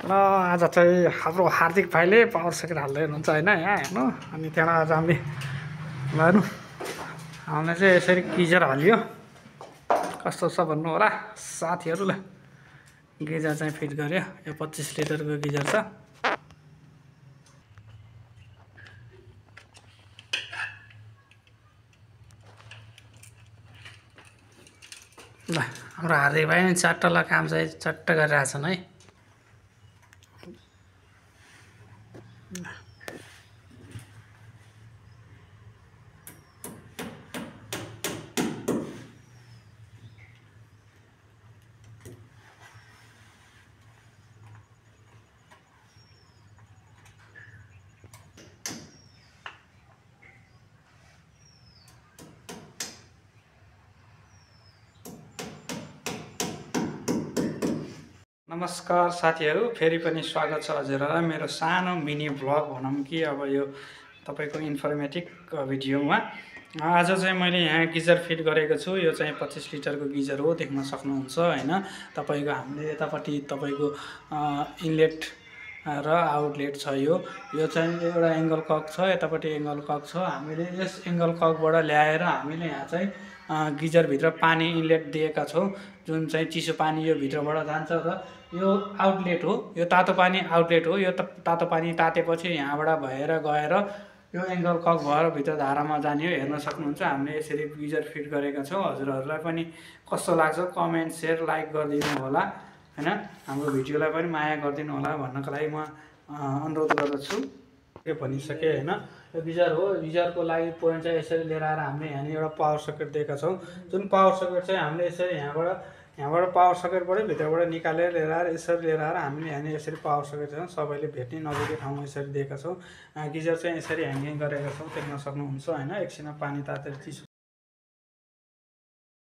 र आज चाहिँ हाम्रो हार्दिक भाइले पावर सकेट हाल्दै हुनुहुन्छ होइन यहाँ हेर्नु। अनि त्यहाँबाट आज हामीले हेर्नु हामीले चाहिँ यसरी गिजर हाल्यो। कस्तो छ भन्नु होला साथीहरूलाई। गिजर चाहिँ फिट गर्यो। यो 25 लिटरको गिजर छ। ल हाम्रो हार्दिक भाइ नि चट्टला काम चाहिँ चट्ट गरिरहेछन् है। नमस्कार साथीहरू, फेरि पनि स्वागत छ हजुरहरूलाई मेरो सानो मिनी भ्लग भनौँ कि अब यो तपाईँको इन्फर्मेटिभ भिडियोमा। आज चाहिँ मैले यहाँ गिजर फिट गरेको छु। यो चाहिँ 25 लिटरको गिजर हो, देख्न सक्नुहुन्छ होइन। तपाईँको हामीले यतापट्टि तपाईँको इनलेट र आउटलेट छ। यो चाहिँ एउटा एङ्गल कक छ, यतापट्टि एङ्गल कक छ। हामीले यस एङ्गल ककबाट ल्याएर हामीले यहाँ चाहिँ गिजरभित्र पानी इनलेट दिएका छौँ, जुन चाहिँ चिसो पानी यो भित्रबाट जान्छ र यो आउटलेट हो। यो तातो पानी आउटलेट हो। यो तातो पानी तातेपछि यहाँबाट भएर गएर यो एङ्गल कक भएर भित्र धारामा जाने हो। हेर्न सक्नुहुन्छ हामीले यसरी गिजर फिट गरेका छौँ। हजुरहरूलाई पनि कस्तो लाग्छ कमेन्ट सेयर लाइक गरिदिनु होला होइन। हाम्रो भिडियोलाई पनि माया गरिदिनु होला भन्नको लागि म अनुरोध गर्दछु। के भनिसकेँ होइन। यो गिजर हो। गिजरको लागि पोइन्ट चाहिँ यसरी लिएर आएर हामीले यहाँनिर एउटा पावर सकेट दिएका छौँ। जुन पावर सकेट चाहिँ हामीले यसरी यहाँबाट पावर सकेटबाट भित्रबाट निकालेर लिएर आएर यसरी लिएर आएर हामीले यहाँनिर यसरी पावर सकेट चाहिँ सबैले भेट्ने नजिकै ठाउँमा यसरी दिएका छौँ। गिजर चाहिँ यसरी ह्याङ्गिङ गरेका छौँ, देख्न सक्नुहुन्छ होइन। एकछिनमा पानी तातेर चिसो